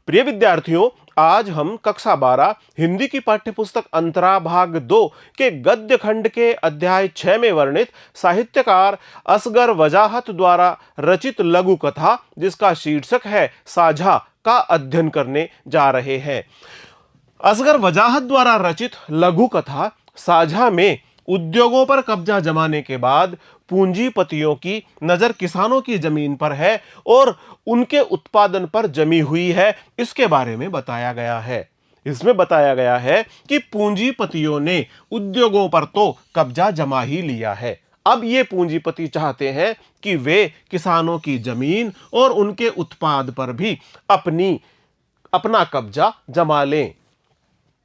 प्रिय विद्यार्थियों, आज हम कक्षा 12 हिंदी की पाठ्यपुस्तक अंतरा भाग 2 के गद्य खंड के अध्याय 6 में वर्णित साहित्यकार असगर वजाहत द्वारा रचित लघु कथा जिसका शीर्षक है साझा का अध्ययन करने जा रहे हैं। असगर वजाहत द्वारा रचित लघु कथा साझा में उद्योगों पर कब्जा जमाने के बाद पूंजीपतियों की नजर किसानों की जमीन पर है और उनके उत्पादन पर जमी हुई है, इसके बारे में बताया गया है। इसमें बताया गया है कि पूंजीपतियों ने उद्योगों पर तो कब्जा जमा ही लिया है। अब ये पूंजीपति चाहते हैं कि वे किसानों की जमीन और उनके उत्पाद पर भी अपना कब्जा जमा लें।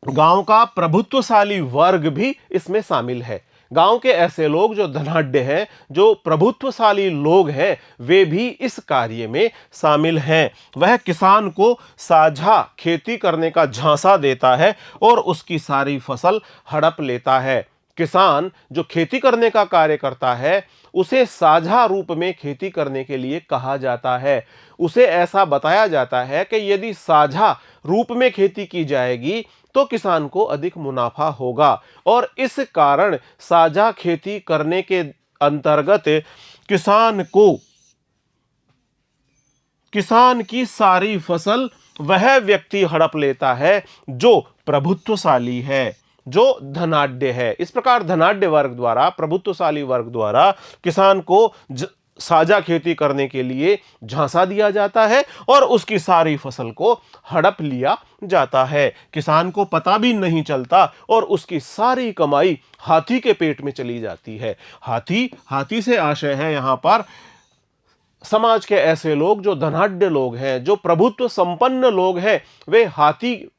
गांव का प्रभुत्वशाली वर्ग भी इसमें शामिल है। गांव के ऐसे लोग जो धनाढ्य हैं, जो प्रभुत्वशाली लोग हैं, वे भी इस कार्य में शामिल हैं। वह किसान को साझा खेती करने का झांसा देता है और उसकी सारी फसल हड़प लेता है। किसान जो खेती करने का कार्य करता है उसे साझा रूप में खेती करने के लिए कहा जाता है। उसे ऐसा बताया जाता है कि यदि साझा रूप में खेती की जाएगी तो किसान को अधिक मुनाफा होगा और इस कारण साझा खेती करने के अंतर्गत किसान की सारी फसल वह व्यक्ति हड़प लेता है जो प्रभुत्वशाली है, जो धनाढ्य है। इस प्रकार धनाढ्य वर्ग द्वारा, प्रभुत्वशाली वर्ग द्वारा किसान को साझा खेती करने के लिए झांसा दिया जाता है और उसकी सारी फसल को हड़प लिया जाता है। किसान को पता भी नहीं चलता और उसकी सारी कमाई हाथी के पेट में चली जाती है। हाथी से आशय है यहां पर समाज के ऐसे लोग जो धनाढ्य लोग हैं, जो प्रभुत्व संपन्न लोग हैं,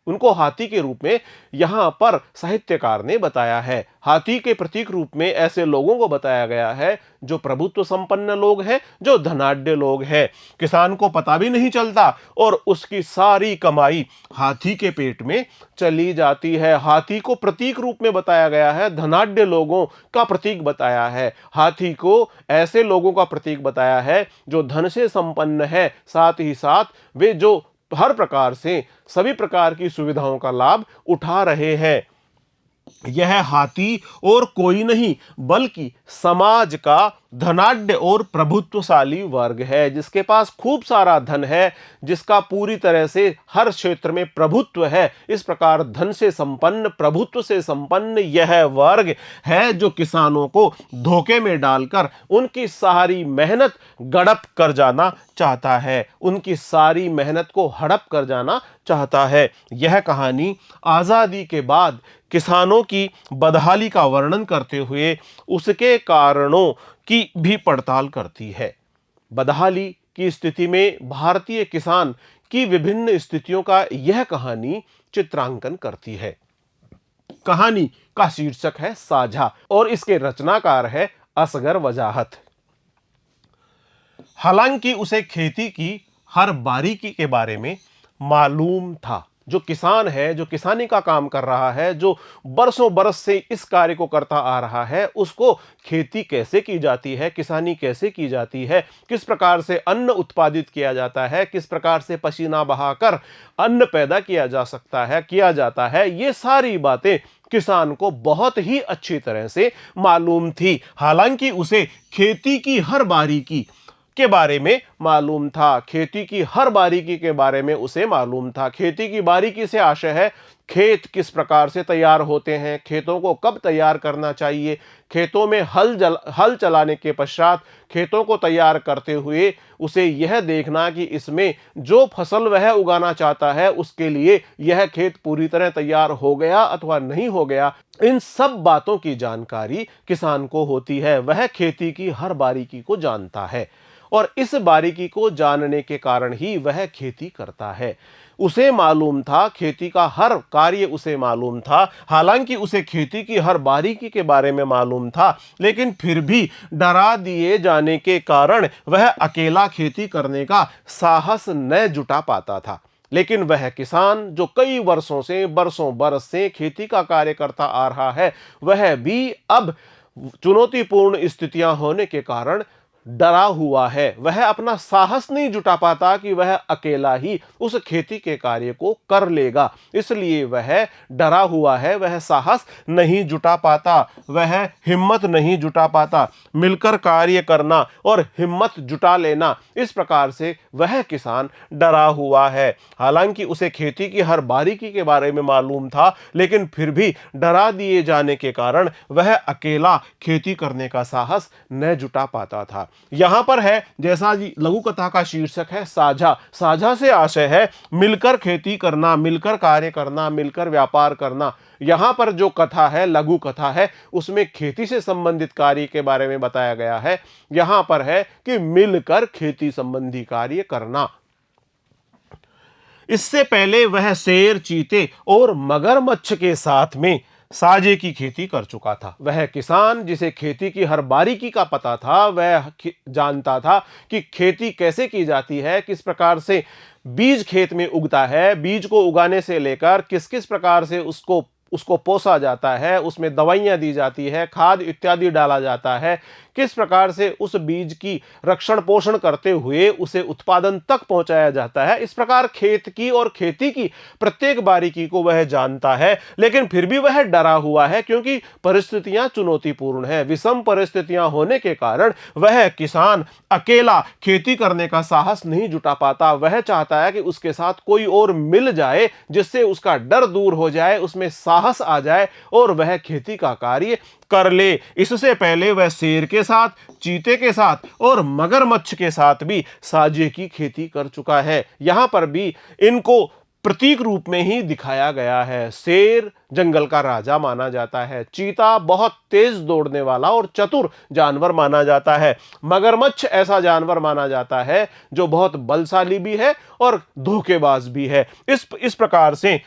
उनको हाथी के रूप में यहां पर साहित्यकार ने बताया है। हाथी के प्रतीक रूप में ऐसे लोगों को बताया गया है जो प्रभुत्व संपन्न लोग हैं, जो धनाढ्य लोग हैं। किसान को पता भी नहीं चलता और उसकी सारी कमाई हाथी के पेट में चली जाती है। हाथी को प्रतीक रूप में बताया गया है, धनाढ्य लोगों का प्रतीक बताया है। हाथी को ऐसे लोगों का प्रतीक बताया है जो धन से संपन्न है, साथ ही साथ वे जो हर प्रकार से सभी प्रकार की सुविधाओं का लाभ उठा रहे हैं। यह हाथी और कोई नहीं बल्कि समाज का धनाढ्य और प्रभुत्वशाली वर्ग है, जिसके पास खूब सारा धन है, जिसका पूरी तरह से हर क्षेत्र में प्रभुत्व है। इस प्रकार धन से संपन्न, प्रभुत्व से संपन्न यह वर्ग है जो किसानों को धोखे में डालकर उनकी सारी मेहनत गड़प कर जाना चाहता है, उनकी सारी मेहनत को हड़प कर जाना चाहता है। यह कहानी आजादी के बाद किसानों की बदहाली का वर्णन करते हुए उसके कारणों की भी पड़ताल करती है। बदहाली की स्थिति में भारतीय किसान की विभिन्न स्थितियों का यह कहानी चित्रांकन करती है। कहानी का शीर्षक है साझा और इसके रचनाकार है असगर वजाहत। हालांकि उसे खेती की हर बारीकी के बारे में मालूम था। जो किसान है, जो किसानी का काम कर रहा है, जो बरसों बरस से इस कार्य को करता आ रहा है, उसको खेती कैसे की जाती है, किसानी कैसे की जाती है, किस प्रकार से अन्न उत्पादित किया जाता है, किस प्रकार से पसीना बहाकर अन्न पैदा किया जाता है, ये सारी बातें किसान को बहुत ही अच्छी तरह से मालूम थी। हालांकि उसे खेती की हर बारीकी के बारे में मालूम था, खेती की हर बारीकी के बारे में उसे मालूम था। खेती की बारीकी से आशय है खेत किस प्रकार से तैयार होते हैं, खेतों को कब तैयार करना चाहिए, खेतों में हल चलाने के पश्चात खेतों को तैयार करते हुए उसे यह देखना कि इसमें जो फसल वह उगाना चाहता है उसके लिए यह खेत पूरी तरह तैयार हो गया अथवा नहीं हो गया। इन सब बातों की जानकारी किसान को होती है। वह खेती की हर बारीकी को जानता है और इस बारीकी को जानने के कारण ही वह खेती करता है। उसे मालूम था, खेती का हर कार्य उसे मालूम था। हालांकि उसे खेती की हर बारीकी के बारे में मालूम था, लेकिन फिर भी डरा दिए जाने के कारण वह अकेला खेती करने का साहस न जुटा पाता था। लेकिन वह किसान जो कई बरसों बरस से खेती का कार्य करता आ रहा है, वह भी अब चुनौतीपूर्ण स्थितियां होने के कारण डरा हुआ है, वह अपना साहस नहीं जुटा पाता कि वह अकेला ही उस खेती के कार्य को कर लेगा, इसलिए वह डरा हुआ है, वह साहस नहीं जुटा पाता, वह हिम्मत नहीं जुटा पाता। मिलकर कार्य करना और हिम्मत जुटा लेना, इस प्रकार से वह किसान डरा हुआ है। हालांकि उसे खेती की हर बारीकी के बारे में मालूम था, लेकिन फिर भी डरा दिए जाने के कारण वह अकेला खेती करने का साहस न जुटा पाता था। यहां पर है, जैसा लघु कथा का शीर्षक है साझा, साझा से आशय है मिलकर खेती करना, मिलकर कार्य करना, मिलकर व्यापार करना। यहां पर जो कथा है, लघु कथा है, उसमें खेती से संबंधित कार्य के बारे में बताया गया है। यहां पर है कि मिलकर खेती संबंधी कार्य करना। इससे पहले वह शेर, चीते और मगरमच्छ के साथ में साजे की खेती कर चुका था। वह किसान जिसे खेती की हर बारीकी का पता था, वह जानता था कि खेती कैसे की जाती है, किस प्रकार से बीज खेत में उगता है, बीज को उगाने से लेकर किस किस प्रकार से उसको पोसा जाता है, उसमें दवाइयां दी जाती है, खाद इत्यादि डाला जाता है, किस प्रकार से उस बीज की रक्षण पोषण करते हुए उसे उत्पादन तक पहुंचाया जाता है। इस प्रकार खेत की और खेती की प्रत्येक बारीकी को वह जानता है, लेकिन फिर भी वह डरा हुआ है, क्योंकि परिस्थितियां चुनौतीपूर्ण है। विषम परिस्थितियां होने के कारण वह किसान अकेला खेती करने का साहस नहीं जुटा पाता। वह चाहता है कि उसके साथ कोई और मिल जाए, जिससे उसका डर दूर हो जाए, उसमें साहस आ जाए और वह खेती का कार्य कर ले। इससे पहले वह शेर के साथ, चीते के साथ और मगरमच्छ के साथ भी साजे की खेती कर चुका है। यहां पर भी इनको प्रतीक रूप में ही दिखाया गया है। शेर जंगल का राजा माना जाता है, चीता बहुत तेज दौड़ने वाला और चतुर जानवर माना जाता है, मगरमच्छ ऐसा जानवर माना जाता है जो बहुत बलशाली भी है और धोखेबाज भी है। इस प्रकार से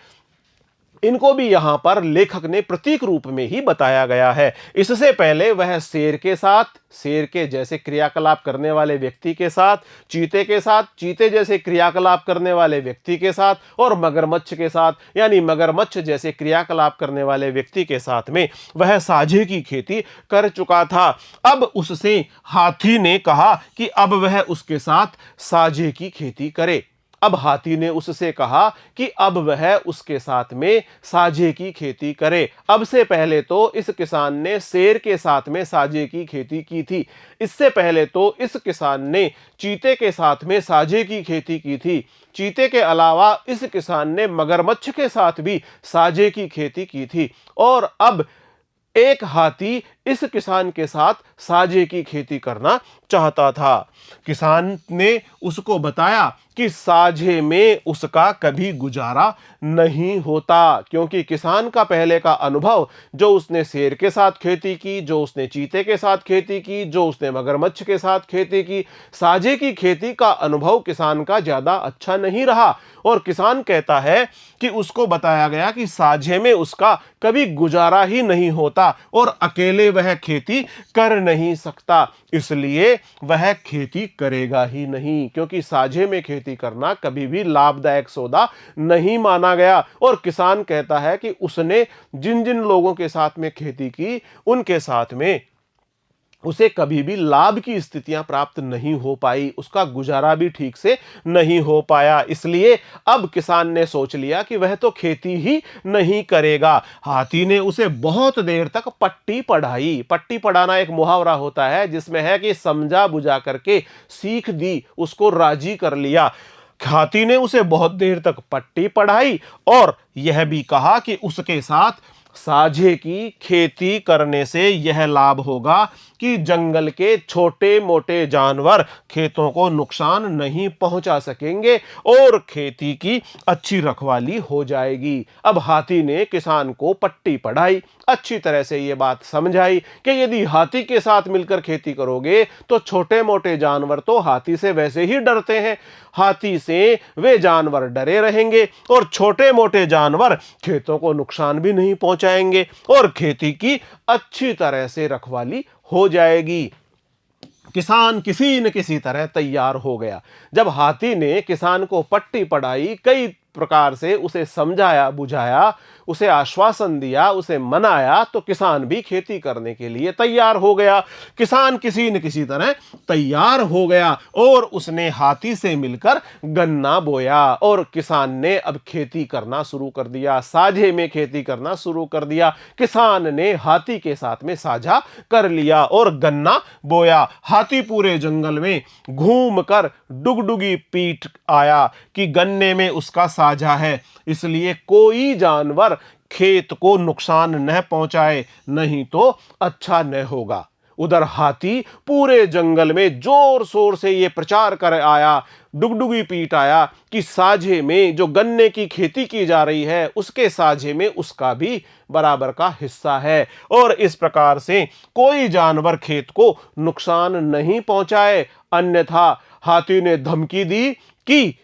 इनको भी यहां पर लेखक ने प्रतीक रूप में ही बताया गया है। इससे पहले वह शेर के साथ, शेर के जैसे क्रियाकलाप करने वाले व्यक्ति के साथ, चीते के साथ, चीते जैसे क्रियाकलाप करने वाले व्यक्ति के साथ और मगरमच्छ के साथ, यानी मगरमच्छ जैसे क्रियाकलाप करने वाले व्यक्ति के साथ में वह साझे की खेती कर चुका था। अब उससे हाथी ने कहा कि अब वह उसके साथ साझे की खेती करे। अब हाथी ने उससे कहा कि अब वह उसके साथ में साझे की खेती करे। अब से पहले तो इस किसान ने शेर के साथ में साझे की खेती की थी। इससे पहले तो इस किसान ने चीते के साथ में साझे की खेती की थी। चीते के अलावा इस किसान ने मगरमच्छ के साथ भी साझे की खेती की थी। और अब एक हाथी इस किसान के साथ साझे की खेती करना चाहता था। किसान ने उसको बताया कि साझे में उसका कभी गुजारा नहीं होता, क्योंकि किसान का पहले का अनुभव, जो उसने शेर के साथ खेती की, जो उसने चीते के साथ खेती की, जो उसने मगरमच्छ के साथ खेती की, साझे की खेती का अनुभव किसान का ज्यादा अच्छा नहीं रहा। और किसान कहता है कि उसको बताया गया कि साझे में उसका कभी गुजारा ही नहीं होता और अकेले वह खेती कर नहीं सकता, इसलिए वह खेती करेगा ही नहीं, क्योंकि साझे में खेती करना कभी भी लाभदायक सौदा नहीं माना गया। और किसान कहता है कि उसने जिन जिन लोगों के साथ में खेती की, उनके साथ में उसे कभी भी लाभ की स्थितियां प्राप्त नहीं हो पाई, उसका गुजारा भी ठीक से नहीं हो पाया। इसलिए अब किसान ने सोच लिया कि वह तो खेती ही नहीं करेगा। हाथी ने उसे बहुत देर तक पट्टी पढ़ाई। पट्टी पढ़ाना एक मुहावरा होता है, जिसमें है कि समझा बुझा करके सीख दी, उसको राजी कर लिया। हाथी ने उसे बहुत देर तक पट्टी पढ़ाई और यह भी कहा कि उसके साथ साझे की खेती करने से यह लाभ होगा कि जंगल के छोटे मोटे जानवर खेतों को नुकसान नहीं पहुंचा सकेंगे और खेती की अच्छी रखवाली हो जाएगी। अब हाथी ने किसान को पट्टी पढ़ाई, अच्छी तरह से यह बात समझाई कि यदि हाथी के साथ मिलकर खेती करोगे तो छोटे मोटे जानवर तो हाथी से वैसे ही डरते हैं, हाथी से वे जानवर डरे रहेंगे और छोटे मोटे जानवर खेतों को नुकसान भी नहीं पहुंचाएंगे और खेती की अच्छी तरह से रखवाली हो जाएगी। किसान किसी न किसी तरह तैयार हो गया। जब हाथी ने किसान को पट्टी पढ़ाई, कई प्रकार से उसे समझाया बुझाया, उसे आश्वासन दिया, उसे मनाया, तो किसान भी खेती करने के लिए तैयार हो गया। किसान किसी न किसी तरह तैयार हो गया और उसने हाथी से मिलकर गन्ना बोया और किसान ने अब खेती करना शुरू कर दिया, साझे में खेती करना शुरू कर दिया। किसान ने हाथी के साथ में साझा कर लिया और गन्ना बोया। हाथी पूरे जंगल में घूमकर डुगडुगी पीट आया कि गन्ने में उसका साझा है, इसलिए कोई जानवर खेत को नुकसान न पहुंचाए, नहीं तो अच्छा न होगा। उधर हाथी पूरे जंगल में जोर शोर से ये प्रचार कर आया, डुगडुगी पीट आया कि साझे में जो गन्ने की खेती की जा रही है उसके साझे में उसका भी बराबर का हिस्सा है और इस प्रकार से कोई जानवर खेत को नुकसान नहीं पहुंचाए, अन्यथा हाथी ने धमकी दी कि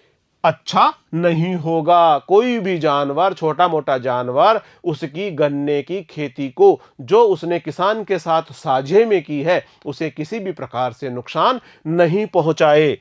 अच्छा नहीं होगा, कोई भी जानवर, छोटा मोटा जानवर उसकी गन्ने की खेती को जो उसने किसान के साथ साझे में की है उसे किसी भी प्रकार से नुकसान नहीं पहुंचाए।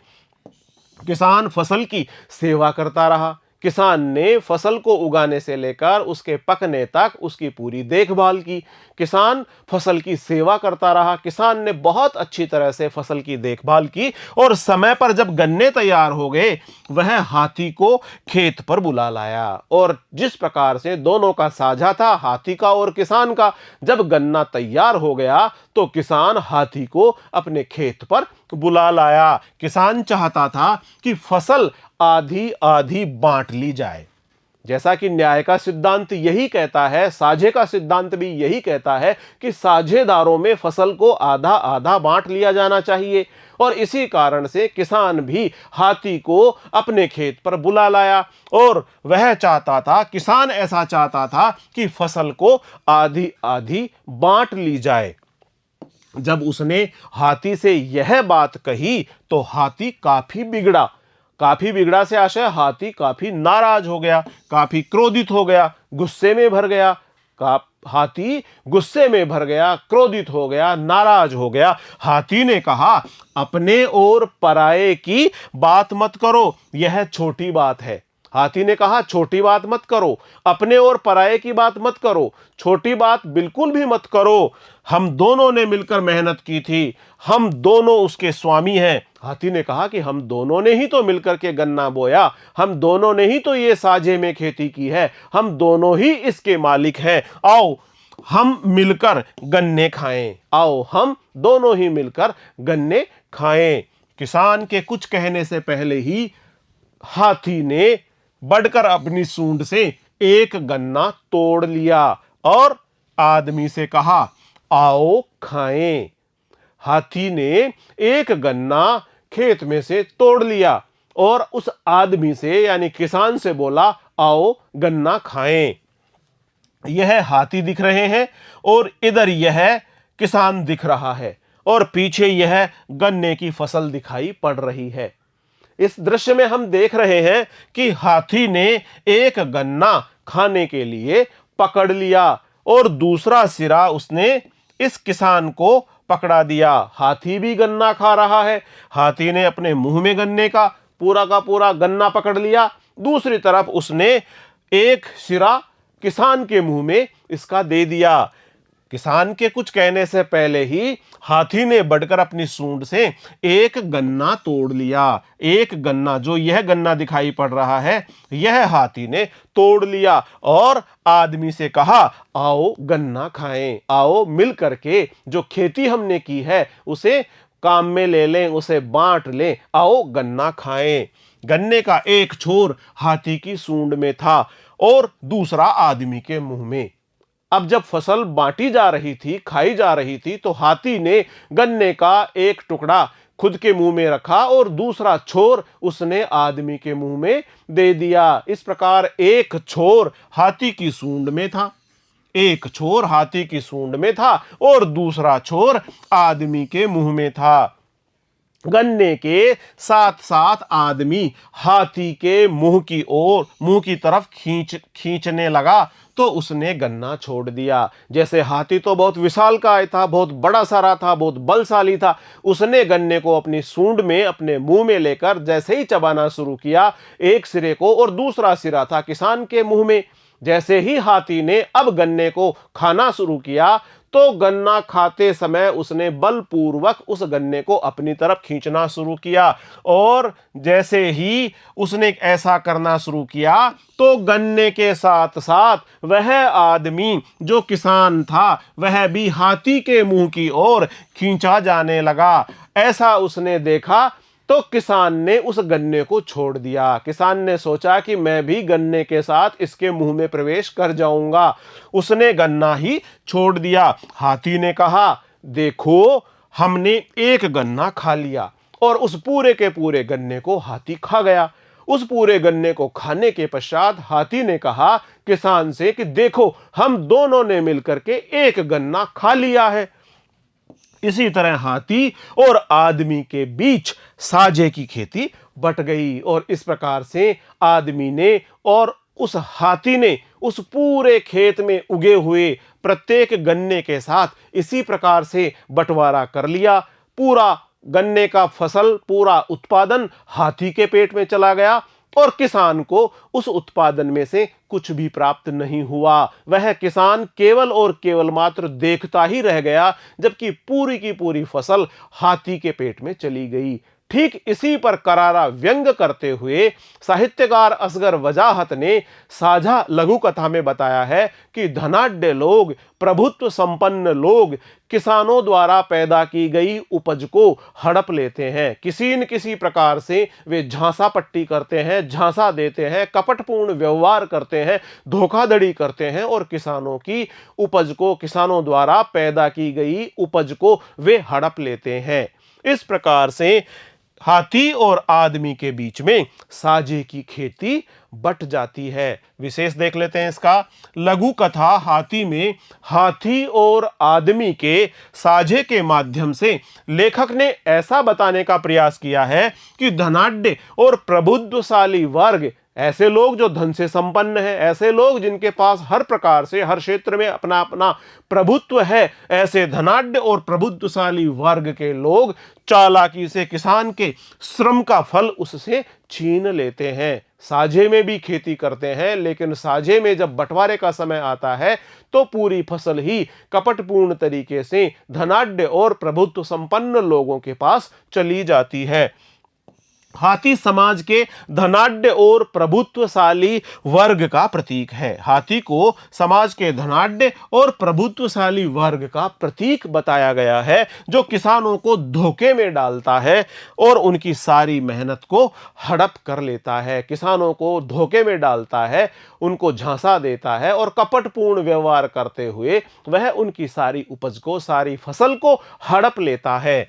किसान फसल की सेवा करता रहा। किसान ने फसल को उगाने से लेकर उसके पकने तक उसकी पूरी देखभाल की। किसान फसल की सेवा करता रहा। किसान ने बहुत अच्छी तरह से फसल की देखभाल की और समय पर जब गन्ने तैयार हो गए वह हाथी को खेत पर बुला लाया और जिस प्रकार से दोनों का साझा था, हाथी का और किसान का, जब गन्ना तैयार हो गया तो किसान हाथी को अपने खेत पर बुला लाया। किसान चाहता था कि फसल आधी आधी बांट ली जाए, जैसा कि न्याय का सिद्धांत यही कहता है, साझे का सिद्धांत भी यही कहता है कि साझेदारों में फसल को आधा आधा बांट लिया जाना चाहिए। और इसी कारण से किसान भी हाथी को अपने खेत पर बुला लाया और वह चाहता था, किसान ऐसा चाहता था कि फसल को आधी आधी बांट ली जाए। जब उसने हाथी से यह बात कही तो हाथी काफी बिगड़ा। काफी बिगड़ा से आशय हाथी काफी नाराज हो गया, काफी क्रोधित हो गया, गुस्से में भर गया। हाथी गुस्से में भर गया, क्रोधित हो गया, नाराज हो गया। हाथी ने कहा, अपने और पराये की बात मत करो, यह छोटी बात है। हाथी ने कहा, छोटी बात मत करो, अपने और पराये की बात मत करो, छोटी बात बिल्कुल भी मत करो। हम दोनों ने मिलकर मेहनत की थी, हम दोनों उसके स्वामी हैं। हाथी ने कहा कि हम दोनों ने ही तो मिलकर के गन्ना बोया, हम दोनों ने ही तो ये साझे में खेती की है, हम दोनों ही इसके मालिक हैं। आओ हम मिलकर गन्ने खाएं, आओ हम दोनों ही मिलकर गन्ने खाएं। किसान के कुछ कहने से पहले ही हाथी ने बढ़कर अपनी सूंड से एक गन्ना तोड़ लिया और आदमी से कहा, आओ खाएं। हाथी ने एक गन्ना खेत में से तोड़ लिया और उस आदमी से यानी किसान से बोला, आओ गन्ना खाएं। यह हाथी दिख रहे हैं और इधर यह किसान दिख रहा है और पीछे यह गन्ने की फसल दिखाई पड़ रही है। इस दृश्य में हम देख रहे हैं कि हाथी ने एक गन्ना खाने के लिए पकड़ लिया और दूसरा सिरा उसने इस किसान को पकड़ा दिया। हाथी भी गन्ना खा रहा है। हाथी ने अपने मुंह में गन्ने का पूरा गन्ना पकड़ लिया, दूसरी तरफ उसने एक सिरा किसान के मुंह में इसका दे दिया। किसान के कुछ कहने से पहले ही हाथी ने बढ़कर अपनी सूंड से एक गन्ना तोड़ लिया। एक गन्ना, जो यह गन्ना दिखाई पड़ रहा है, यह हाथी ने तोड़ लिया और आदमी से कहा, आओ गन्ना खाएं, आओ मिल करके जो खेती हमने की है उसे काम में ले लें, उसे बांट लें, आओ गन्ना खाएं। गन्ने का एक छोर हाथी की सूंड में था और दूसरा आदमी के मुंह में। अब जब फसल बांटी जा रही थी, खाई जा रही थी, तो हाथी ने गन्ने का एक टुकड़ा खुद के मुंह में रखा और दूसरा छोर उसने आदमी के मुंह में दे दिया। इस प्रकार एक छोर हाथी की सूंड में था, एक छोर हाथी की सूंड में था और दूसरा छोर आदमी के मुंह में था। गन्ने के साथ साथ आदमी हाथी के मुंह की तरफ खींचने लगा तो उसने गन्ना छोड़ दिया। जैसे हाथी तो बहुत विशालकाय था, बहुत बड़ा सारा था, बहुत बलशाली था, उसने गन्ने को अपनी सूंड में, अपने मुंह में लेकर जैसे ही चबाना शुरू किया, एक सिरे को, और दूसरा सिरा था किसान के मुंह में, जैसे ही हाथी ने अब गन्ने को खाना शुरू किया तो गन्ना खाते समय उसने बलपूर्वक उस गन्ने को अपनी तरफ खींचना शुरू किया। और जैसे ही उसने ऐसा करना शुरू किया तो गन्ने के साथ साथ वह आदमी जो किसान था वह भी हाथी के मुंह की ओर खींचा जाने लगा। ऐसा उसने देखा तो किसान ने उस गन्ने को छोड़ दिया। किसान ने सोचा कि मैं भी गन्ने के साथ इसके मुंह में प्रवेश कर जाऊंगा, उसने गन्ना ही छोड़ दिया। हाथी ने कहा, देखो हमने एक गन्ना खा लिया, और उस पूरे के पूरे गन्ने को हाथी खा गया। उस पूरे गन्ने को खाने के पश्चात हाथी ने कहा किसान से कि देखो हम दोनों ने मिलकर के एक गन्ना खा लिया है। इसी तरह हाथी और आदमी के बीच साझे की खेती बट गई, और इस प्रकार से आदमी ने और उस हाथी ने उस पूरे खेत में उगे हुए प्रत्येक गन्ने के साथ इसी प्रकार से बंटवारा कर लिया। पूरा गन्ने का फसल, पूरा उत्पादन हाथी के पेट में चला गया, और किसान को उस उत्पादन में से कुछ भी प्राप्त नहीं हुआ। वह किसान केवल और केवल मात्र देखता ही रह गया, जबकि पूरी की पूरी फसल हाथी के पेट में चली गई। ठीक इसी पर करारा व्यंग करते हुए साहित्यकार असगर वजाहत ने साझा लघु कथा में बताया है कि धनाढ्य लोग, प्रभुत्व संपन्न लोग किसानों द्वारा पैदा की गई उपज को हड़प लेते हैं। किसी न किसी प्रकार से वे झांसा पट्टी करते हैं, झांसा देते हैं, कपटपूर्ण व्यवहार करते हैं, धोखाधड़ी करते हैं, और किसानों की उपज को, किसानों द्वारा पैदा की गई उपज को वे हड़प लेते हैं। इस प्रकार से हाथी और आदमी के बीच में साझे की खेती बट जाती है। विशेष देख लेते हैं इसका। लघु कथा हाथी में हाथी और आदमी के साझे के माध्यम से लेखक ने ऐसा बताने का प्रयास किया है कि धनाढ्य और प्रभुत्वशाली वर्ग, ऐसे लोग जो धन से संपन्न हैं, ऐसे लोग जिनके पास हर प्रकार से, हर क्षेत्र में अपना अपना प्रभुत्व है, ऐसे धनाढ्य और प्रभुत्वशाली वर्ग के लोग चालाकी से किसान के श्रम का फल उससे छीन लेते हैं। साझे में भी खेती करते हैं, लेकिन साझे में जब बंटवारे का समय आता है तो पूरी फसल ही कपटपूर्ण तरीके से धनाढ्य और प्रभुत्व संपन्न लोगों के पास चली जाती है। हाथी समाज के धनाढ्य और प्रभुत्वशाली वर्ग का प्रतीक है। हाथी को समाज के धनाढ्य और प्रभुत्वशाली वर्ग का प्रतीक बताया गया है, जो किसानों को धोखे में डालता है और उनकी सारी मेहनत को हड़प कर लेता है। किसानों को धोखे में डालता है, उनको झांसा देता है, और कपटपूर्ण व्यवहार करते हुए वह उनकी सारी उपज को, सारी फसल को हड़प लेता है।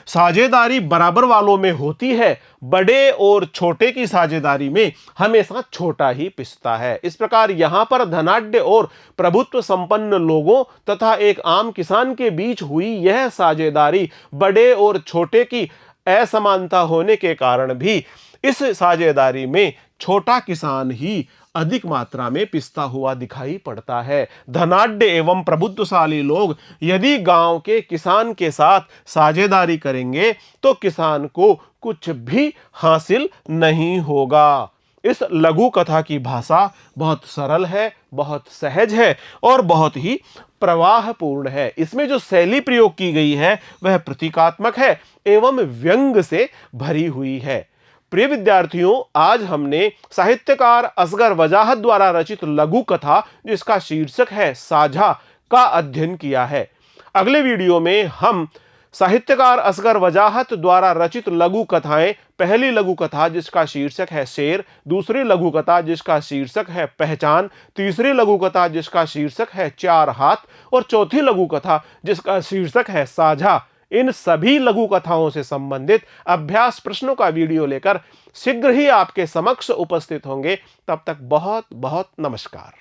साझेदारी बराबर वालों में होती है, बड़े और छोटे की साझेदारी में हमेशा छोटा ही पिसता है। इस प्रकार यहां पर धनाढ्य और प्रभुत्व संपन्न लोगों तथा एक आम किसान के बीच हुई यह साझेदारी बड़े और छोटे की असमानता होने के कारण भी इस साझेदारी में छोटा किसान ही अधिक मात्रा में पिसता हुआ दिखाई पड़ता है। धनाढ्य एवं प्रभुत्वशाली लोग यदि गांव के किसान के साथ साझेदारी करेंगे तो किसान को कुछ भी हासिल नहीं होगा। इस लघु कथा की भाषा बहुत सरल है, बहुत सहज है और बहुत ही प्रवाहपूर्ण है। इसमें जो शैली प्रयोग की गई है वह प्रतीकात्मक है एवं व्यंग से भरी हुई है। प्रिय विद्यार्थियों, आज हमने साहित्यकार असगर वजाहत द्वारा रचित लघु कथा, जिसका शीर्षक है साझा, का अध्ययन किया है। अगले वीडियो में हम साहित्यकार असगर वजाहत द्वारा रचित लघु कथाएं, पहली लघु कथा जिसका शीर्षक है शेर, दूसरी लघु कथा जिसका शीर्षक है पहचान, तीसरी लघु कथा जिसका शीर्षक है चार हाथ, और चौथी लघु कथा जिसका शीर्षक है साझा, इन सभी लघु कथाओं से संबंधित अभ्यास प्रश्नों का वीडियो लेकर शीघ्र ही आपके समक्ष उपस्थित होंगे। तब तक बहुत बहुत नमस्कार।